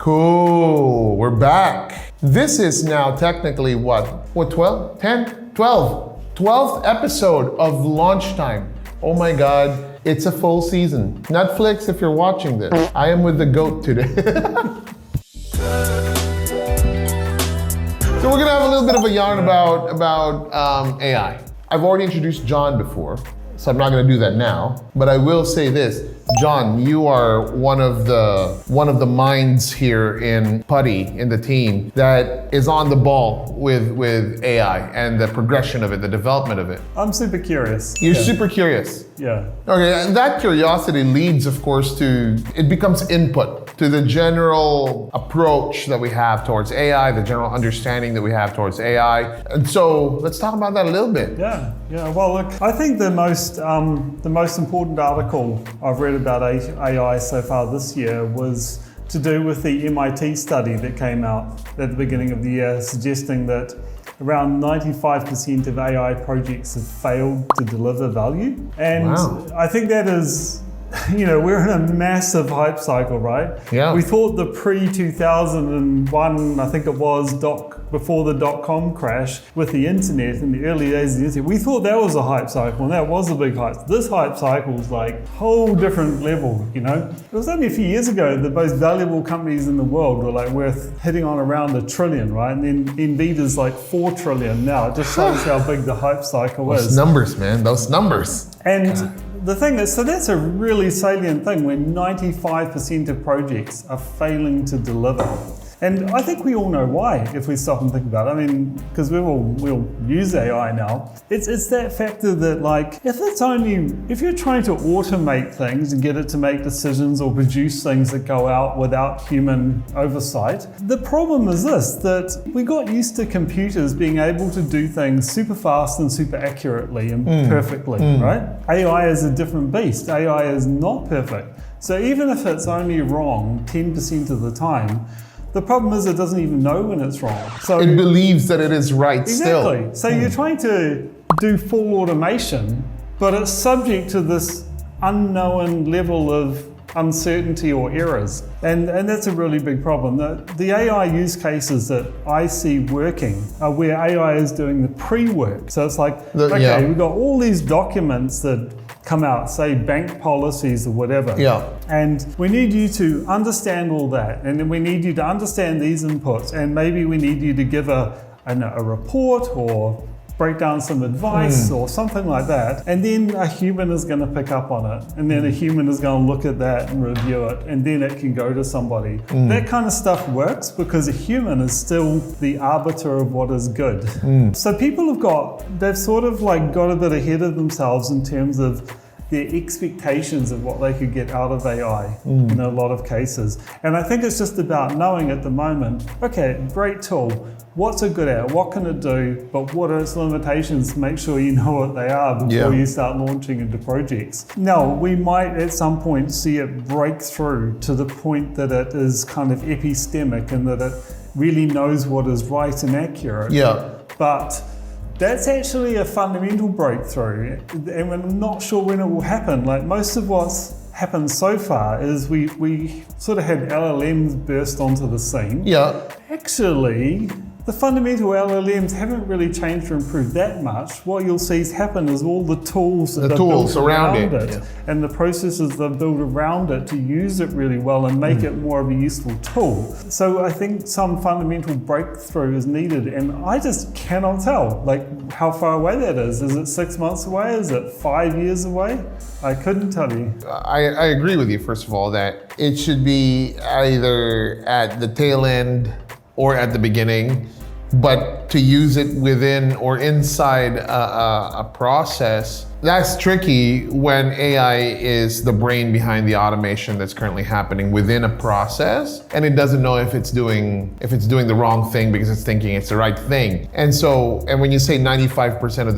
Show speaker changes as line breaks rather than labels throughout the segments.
Cool, we're back. This is now technically what 12? 10? 12. 12th episode of Launch Time. Oh my God, it's a full season. Netflix, if you're watching this, I am with the GOAT today. So we're gonna have a little bit of a yarn about AI. I've already introduced John before, so I'm not gonna do that now, but I will say this. John, you are one of the minds here in Putti, in the team, that is on the ball with AI and the progression of it, the development of it.
I'm super curious.
You're super curious.
Yeah.
Okay, and that curiosity leads, of course, it becomes input to the general approach that we have towards AI, the general understanding that we have towards AI. And so let's talk about that a little bit.
Yeah. Well, look, I think the most important article I've read about AI so far this year was to do with the MIT study that came out at the beginning of the year, suggesting that around 95% of AI projects have failed to deliver value. And
wow.
I think that is, we're in a massive hype cycle, right?
Yeah.
We thought the pre-2001, I think it was, before the dot-com crash with the internet, in the early days of the internet, we thought that was a hype cycle, and that was a big hype. This hype cycle is like a whole different level, It was only a few years ago the most valuable companies in the world were like worth hitting on around $1 trillion, right? And then Nvidia's like $4 trillion now. It just shows how big the hype cycle is.
Those numbers, man, those numbers.
And the thing is, so that's a really salient thing when 95% of projects are failing to deliver. And I think we all know why, if we stop and think about it. I mean, because we'll use AI now. It's that factor that, like, if you're trying to automate things and get it to make decisions or produce things that go out without human oversight, the problem is this, that we got used to computers being able to do things super fast and super accurately and perfectly, right? AI is a different beast. AI is not perfect. So even if it's only wrong 10% of the time, the problem is it doesn't even know when it's wrong. So
it believes that it is right still.
Exactly. So you're trying to do full automation, but it's subject to this unknown level of uncertainty or errors. And that's a really big problem. The AI use cases that I see working are where AI is doing the pre-work. So it's like, we've got all these documents that come out, say bank policies or whatever.
Yeah.
And we need you to understand all that. And then we need you to understand these inputs. And maybe we need you to give a report or break down some advice or something like that. And then a human is going to pick up on it. And then a human is going to look at that and review it. And then it can go to somebody. That kind of stuff works because a human is still the arbiter of what is good. So people they've sort of like got a bit ahead of themselves in terms of their expectations of what they could get out of AI in a lot of cases. And I think it's just about knowing at the moment, okay, great tool. What's it good at? What can it do? But what are its limitations? Make sure you know what they are before you start launching into projects. Now, we might at some point see it break through to the point that it is kind of epistemic and that it really knows what is right and accurate.
Yeah.
But that's actually a fundamental breakthrough, and we're not sure when it will happen. Like most of what's happened so far is we sort of had LLMs burst onto the scene.
Yeah.
Actually, the fundamental LLMs haven't really changed or improved that much. What you'll see happen is all the tools that built around it and the processes they've built around it to use it really well and make it more of a useful tool. So I think some fundamental breakthrough is needed, and I just cannot tell like how far away that is. Is it 6 months away? Is it 5 years away? I couldn't tell you.
I agree with you, first of all, that it should be either at the tail end or at the beginning, but to use it within or inside a process, that's tricky when AI is the brain behind the automation that's currently happening within a process, and it doesn't know if it's doing the wrong thing because it's thinking it's the right thing. And when you say 95% of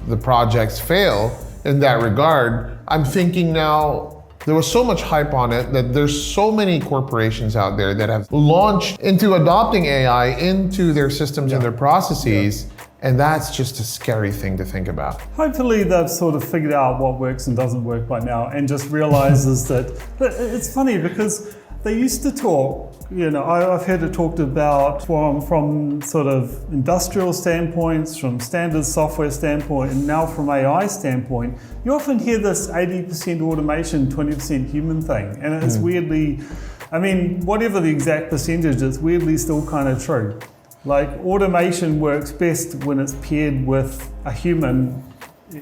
the projects fail in that regard, I'm thinking now, there was so much hype on it that there's so many corporations out there that have launched into adopting AI into their systems and their processes. And that's just a scary thing to think about.
Hopefully they've sort of figured out what works and doesn't work by now and just realizes that, but it's funny because They used to talk, I've heard it talked about from sort of industrial standpoints, from standard software standpoint, and now from AI standpoint. You often hear this 80% automation, 20% human thing. And it's weirdly, whatever the exact percentage, it's weirdly still kind of true. Like automation works best when it's paired with a human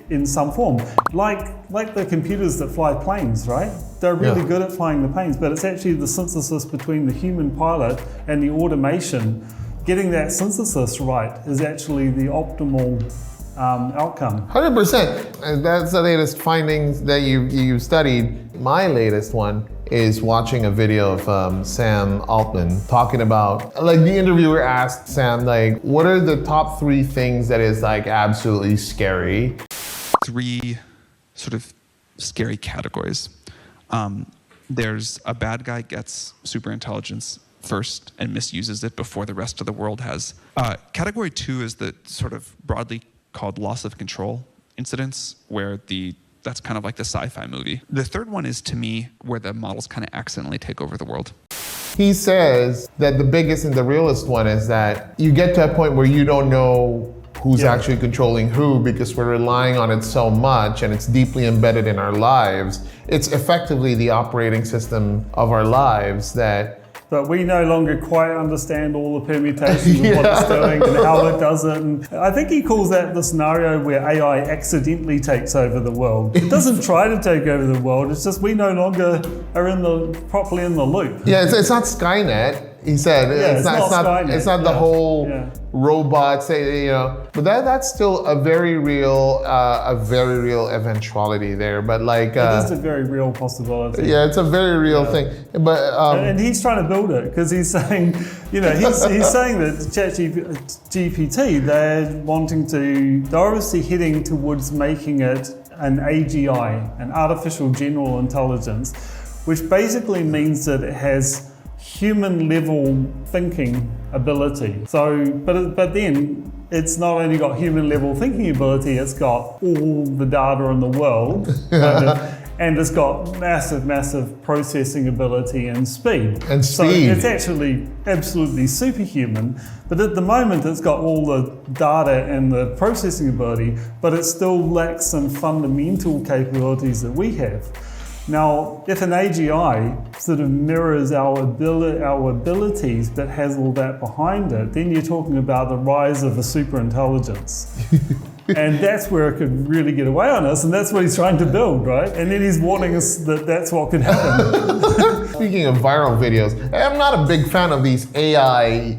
in some form, like the computers that fly planes, right? They're really good at flying the planes, but it's actually the synthesis between the human pilot and the automation. Getting that synthesis right is actually the optimal outcome.
100%. And that's the latest findings that you studied. My latest one is watching a video of Sam Altman talking about, like the interviewer asked Sam, like, what are the top 3 things that is like absolutely scary?
3 sort of scary categories. There's a bad guy gets super intelligence first and misuses it before the rest of the world has. Category 2 is the sort of broadly called loss of control incidents, where that's kind of like the sci-fi movie. The third one is, to me, where the models kind of accidentally take over the world.
He says that the biggest and the realest one is that you get to a point where you don't know who's actually controlling who, because we're relying on it so much and it's deeply embedded in our lives. It's effectively the operating system of our lives that.
But we no longer quite understand all the permutations of what it's doing and how it does it. And I think he calls that the scenario where AI accidentally takes over the world. It doesn't try to take over the world, it's just we no longer are properly in the loop.
Yeah, it's not Skynet. He said it's not the whole robot but that's still a very real eventuality there. But like
it is a very real possibility.
Yeah, it's a very real thing. But
and he's trying to build it because he's saying, he's saying that ChatGPT, they're obviously heading towards making it an AGI, an artificial general intelligence, which basically means that it has human level thinking ability. So, but then it's not only got human level thinking ability, it's got all the data in the world, and it's got massive processing ability and speed. So it's actually absolutely superhuman. But at the moment, it's got all the data and the processing ability, but it still lacks some fundamental capabilities that we have. Now, if an AGI sort of mirrors our abilities but has all that behind it, then you're talking about the rise of a superintelligence. And that's where it could really get away on us, and that's what he's trying to build, right? And then he's warning us that that's what could happen.
Speaking of viral videos, I'm not a big fan of these AI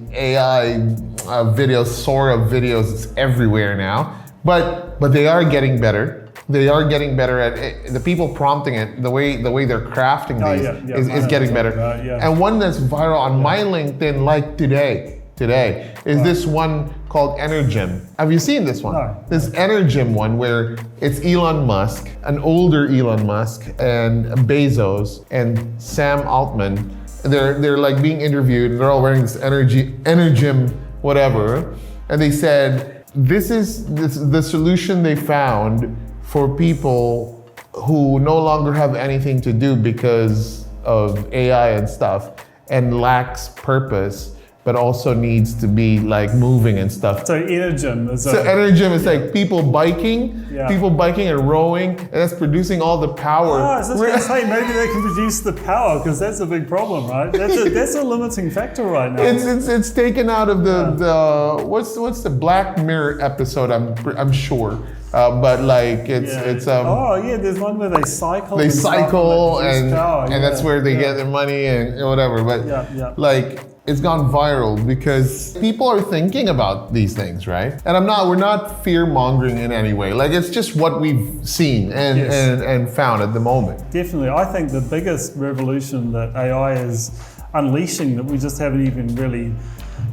videos, Sora videos. It's everywhere now, but they are getting better. They are getting better at it. The people prompting it, the way they're crafting these is getting better. And one that's viral on my LinkedIn, like today is this one called Energon. Have you seen this one?
No.
This Energon one where it's Elon Musk, an older Elon Musk, and Bezos and Sam Altman. They're like being interviewed, and they're all wearing this Energon whatever, and they said this is the solution they found for people who no longer have anything to do because of AI and stuff and lacks purpose, but also needs to be like moving and stuff.
So Energon is
like people biking and rowing, and that's producing all the power.
I was just going to say, maybe they can produce the power, because that's a big problem, right? That's a limiting factor right now.
It's taken out of the what's the Black Mirror episode? I'm sure. But like it's
there's one where they cycle.
They cycle and that's where they get their money and whatever. But like it's gone viral because people are thinking about these things, right? And we're not fear mongering in any way. Like it's just what we've seen and found at the moment.
Definitely, I think the biggest revolution that AI is unleashing that we just haven't even really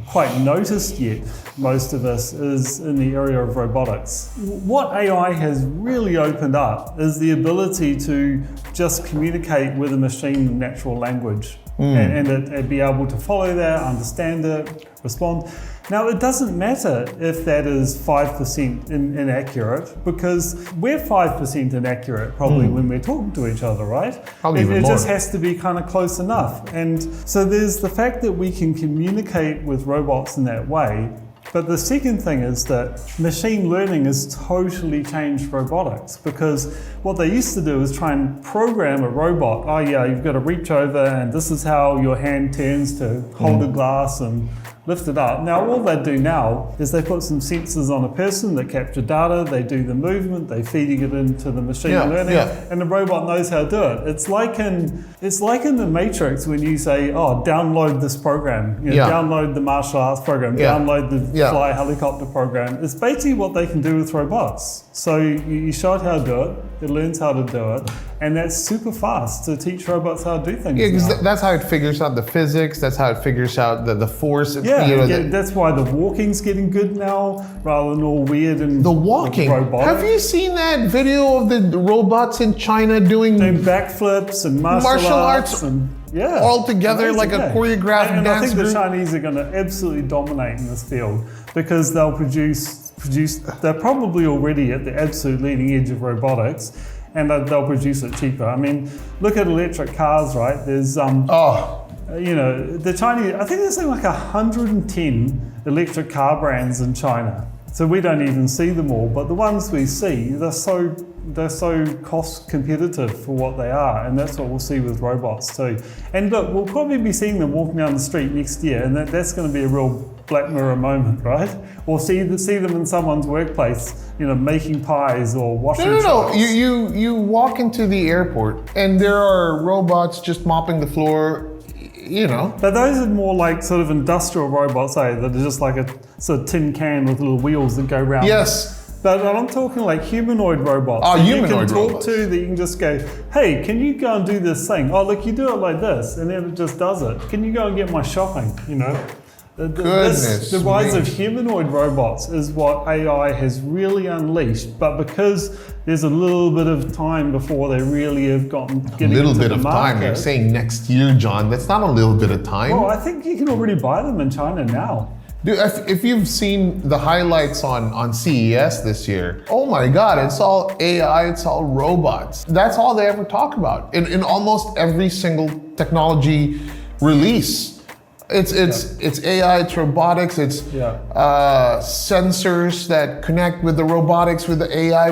quite noticed yet, most of us, is in the area of robotics. What AI has really opened up is the ability to just communicate with a machine in natural language. and be able to follow that, understand it, respond. Now, it doesn't matter if that is 5% inaccurate, because we're 5% inaccurate probably when we're talking to each other, right?
Probably even
it
more.
just has to be kind of close enough. And so there's the fact that we can communicate with robots in that way. But the second thing is that machine learning has totally changed robotics, because what they used to do is try and program a robot. Oh yeah, you've got to reach over and this is how your hand turns to hold a glass and lift it up. Now all they do now is they put some sensors on a person that capture data, they do the movement, they feeding it into the machine learning, and the robot knows how to do it. It's like in the Matrix when you say, oh, download this program, download the martial arts program, download the fly helicopter program. It's basically what they can do with robots. So you show it how to do it learns how to do it, and that's super fast to teach robots how to do things.
Yeah, because that's how it figures out the physics, that's how it figures out the force.
That's why the walking's getting good now, rather than all weird and
the walking.
robotic.
Have you seen that video of the robots in China doing
backflips and martial arts and
all together like a choreographed
and
dance
I think
group?
the Chinese are going to absolutely dominate in this field, because they'll produce. They're probably already at the absolute leading edge of robotics, and they'll produce it cheaper. I mean, look at electric cars, right? There's the Chinese, I think there's like 110 electric car brands in China. So we don't even see them all, but the ones we see, they're so cost competitive for what they are, and that's what we'll see with robots too. And look, we'll probably be seeing them walking down the street next year, and that's going to be a real Black Mirror moment, right? Or see them in someone's workplace, making pies or washing trucks.
No. You walk into the airport, and there are robots just mopping the floor.
But those are more like sort of industrial robots, that are just like a sort of tin can with little wheels that go round.
Yes.
But I'm talking like humanoid robots.
Oh,
that
humanoid
you can talk
robots.
to, that you can just go, hey, can you go and do this thing? Oh, look, you do it like this, and then it just does it. Can you go and get my shopping? The rise of humanoid robots is what AI has really unleashed, but because there's a little bit of time before they really have getting into the market. A little bit of time?
You're saying next year, John. That's not a little bit of time.
Well, I think you can already buy them in China now.
Dude, if you've seen the highlights on CES this year, oh my God, it's all AI, it's all robots. That's all they ever talk about in almost every single technology release. It's AI, it's robotics, it's sensors that connect with the robotics, with the AI,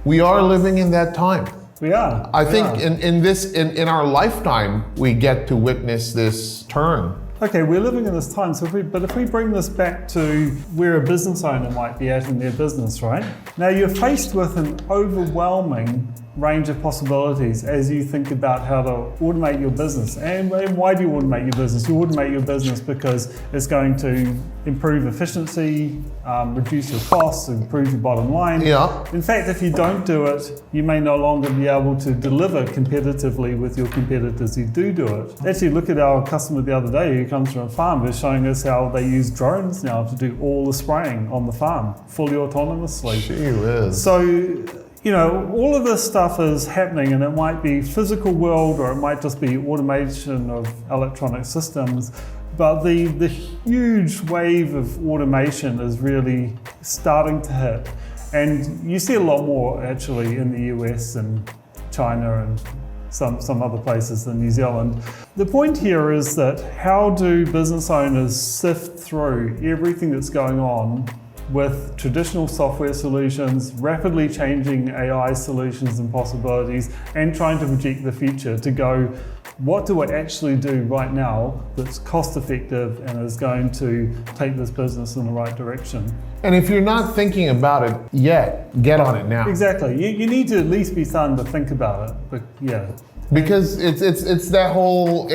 we are living in that time.
We are.
I think in our lifetime, we get to witness this turn.
Okay, we're living in this time, but if we bring this back to where a business owner might be at in their business, right? Now you're faced with an overwhelming range of possibilities as you think about how to automate your business. And why do you automate your business? You automate your business because it's going to improve efficiency, reduce your costs, improve your bottom line.
Yeah.
In fact, if you don't do it, you may no longer be able to deliver competitively with your competitors who do it. Actually, look at our customer the other day who comes from a farm, who's showing us how they use drones now to do all the spraying on the farm, fully autonomously.
Gee whiz.
So, all of this stuff is happening, and it might be physical world or it might just be automation of electronic systems. But the huge wave of automation is really starting to hit. And you see a lot more actually in the US and China and some other places than New Zealand. The point here is that how do business owners sift through everything that's going on with traditional software solutions, rapidly changing AI solutions and possibilities, and trying to project the future to go, what do I actually do right now that's cost effective and is going to take this business in the right direction?
And if you're not thinking about it yet, get on it now.
Exactly. You need to at least be starting to think about it. But yeah.
Because it's that whole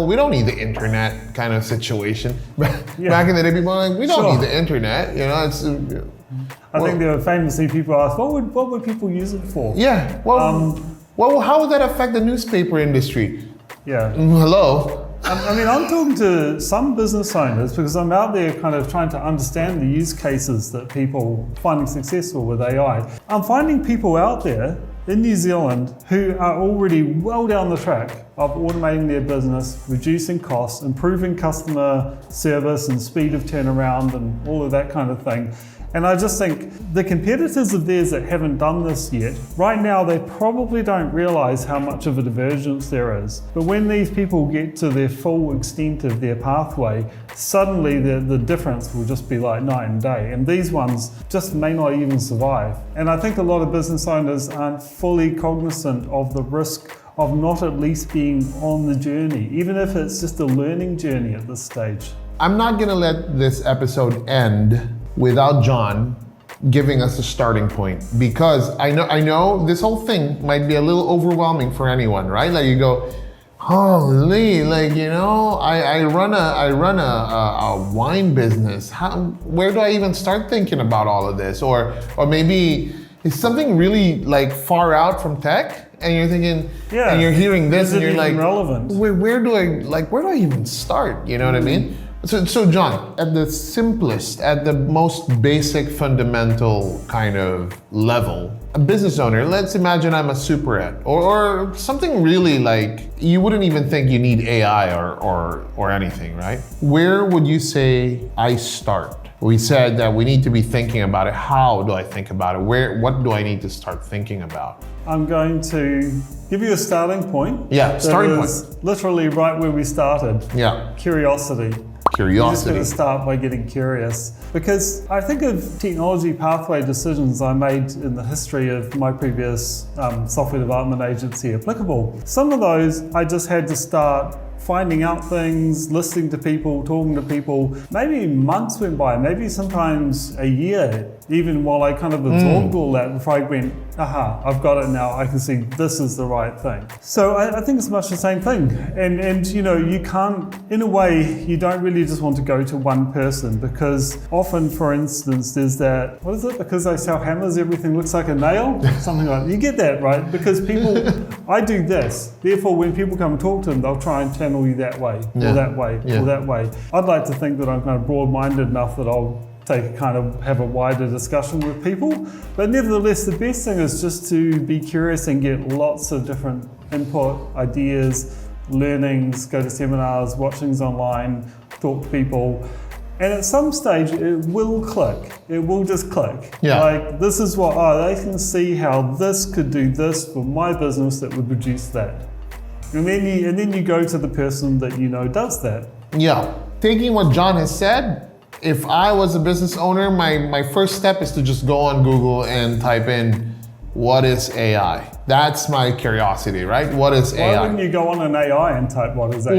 we don't need the internet kind of situation. Back in the day, people were like, we don't need the internet.
I think there were famously people asked, what would people use it for?
Yeah. Well, how would that affect the newspaper industry?
Yeah.
Hello.
I mean, I'm talking to some business owners because I'm out there kind of trying to understand the use cases that people finding successful with AI. I'm finding people out there in New Zealand who are already well down the track of automating their business, reducing costs, improving customer service and speed of turnaround and all of that kind of thing. And I just think the competitors of theirs that haven't done this yet, right now they probably don't realize how much of a divergence there is. But when these people get to their full extent of their pathway, suddenly the difference will just be like night and day. And these ones just may not even survive. And I think a lot of business owners aren't fully cognizant of the risk of not at least being on the journey, even if it's just a learning journey at this stage.
I'm not gonna let this episode end without John giving us a starting point, because I know this whole thing might be a little overwhelming for anyone, right? Like you go, holy, like, you know, I run a wine business. Where do I even start thinking about all of this? Or maybe it's something really like far out from tech, and you're thinking, and you're hearing this, and you're like,
relevant?
Where do I even start? You know what I mean? So John, at the simplest, at the most basic fundamental kind of level, a business owner, let's imagine I'm a superette or something really like, you wouldn't even think you need AI or anything, right? Where would you say I start? We said that we need to be thinking about it. How do I think about it? What do I need to start thinking about?
I'm going to give you a starting point.
Yeah, starting point.
Literally right where we started.
Yeah.
Curiosity. You're just going to start by getting curious. Because I think of technology pathway decisions I made in the history of my previous software development agency applicable. Some of those I just had to start finding out things, listening to people, talking to people. Maybe months went by, maybe sometimes a year, even while I kind of absorbed all that before I went, aha, I've got it now, I can see this is the right thing. So I think it's much the same thing. And you know, you can't, in a way, you don't really just want to go to one person, because often, for instance, there's that, what is it? Because I sell hammers, everything looks like a nail? Something like that. You get that, right? Because people, I do this. Therefore, when people come and talk to them, they'll try and channel you that way, or that way, or that way. I'd like to think that I'm kind of broad-minded enough that I'll have a wider discussion with people. But nevertheless, the best thing is just to be curious and get lots of different input, ideas, learnings, go to seminars, watch things online, talk to people. And at some stage, it will click. It will just click.
Yeah.
Like, this is what, they can see how this could do this for my business that would reduce that. And then you go to the person that you know does that.
Yeah. Taking what John has said, if I was a business owner, my first step is to just go on Google and type in, what is AI? That's my curiosity, right? What is AI?
Why wouldn't you go on an AI and type, what is AI?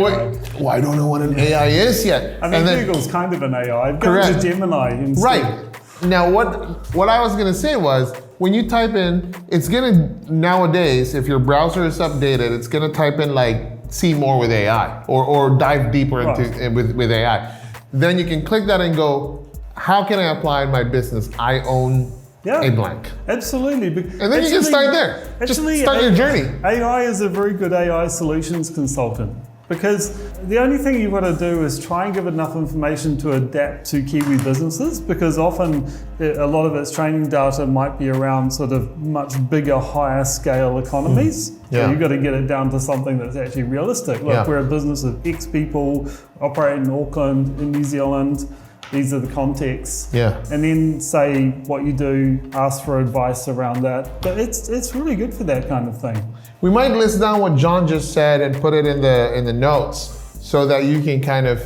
Well, I don't know what an AI is yet.
I mean, Google's kind of an AI.
Correct.
Go to Gemini instead.
Right. Now, what I was gonna say was, when you type in, it's gonna, nowadays, if your browser is updated, it's gonna type in like, see more with AI, or dive deeper into with AI. Then you can click that and go, how can I apply in my business? I own a blank.
Absolutely.
And then you can start there. Just start your journey.
AI is a very good AI solutions consultant, because the only thing you've got to do is try and give enough information to adapt to Kiwi businesses, because often a lot of its training data might be around sort of much bigger, higher scale economies. So you've got to get it down to something that's actually realistic. Look, we're a business of X people, operate in Auckland, in New Zealand. These are the contexts. And then say what you do, ask for advice around that. But it's really good for that kind of thing.
We might list down what John just said and put it in the notes, so that you can kind of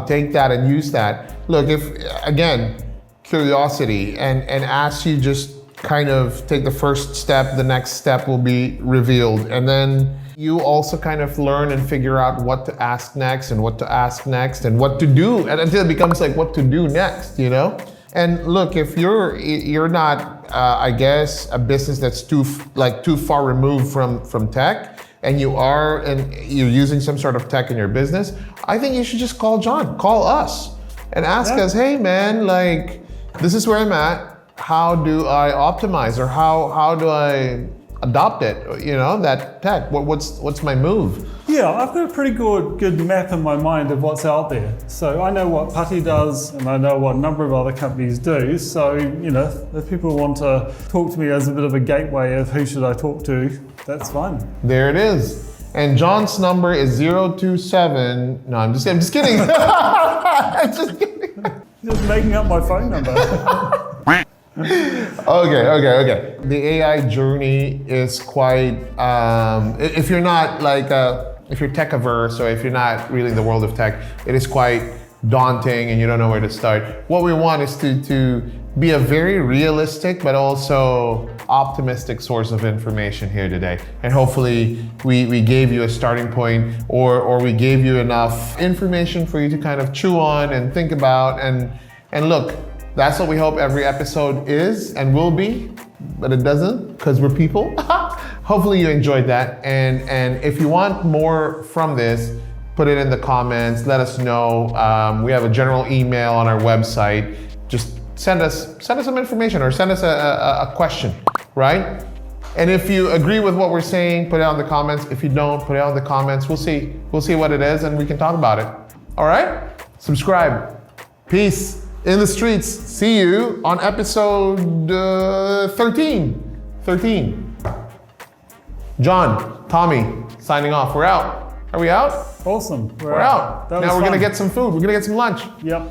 take that and use that. Look, if, again, curiosity, and as you just kind of take the first step, the next step will be revealed. And then you also kind of learn and figure out what to ask next and what to ask next and what to do, and until it becomes like what to do next, you know? And look, if you're not, I guess, a business that's too far removed from tech, and you're using some sort of tech in your business, I think you should just call John, call us, and ask us, hey man, like, this is where I'm at. How do I optimize, or how do I adopt it? You know, that tech. What's my move?
Yeah, I've got a pretty good map in my mind of what's out there. So I know what Putti does, and I know what a number of other companies do. So, you know, if people want to talk to me as a bit of a gateway of who should I talk to, that's fine.
There it is. And John's number is 027. No, I'm just kidding. I'm just kidding.
Just making up my phone number.
Okay. The AI journey is quite, if you're not like, if you're tech averse or if you're not really in the world of tech, it is quite daunting and you don't know where to start. What we want is to be a very realistic but also optimistic source of information here today. And hopefully we gave you a starting point or we gave you enough information for you to kind of chew on and think about and look, that's what we hope every episode is and will be, but it doesn't because we're people. Hopefully you enjoyed that. And if you want more from this, put it in the comments, let us know. We have a general email on our website. Just send us some information or send us a question, right? And if you agree with what we're saying, put it on the comments. If you don't, put it on the comments. We'll see what it is and we can talk about it. All right? Subscribe. Peace in the streets. See you on episode 13. John, Tommy, signing off. We're out. Are we out?
Awesome.
We're out.
That was
Now we're
fun.
gonna get some food. We're gonna get some lunch.
Yep.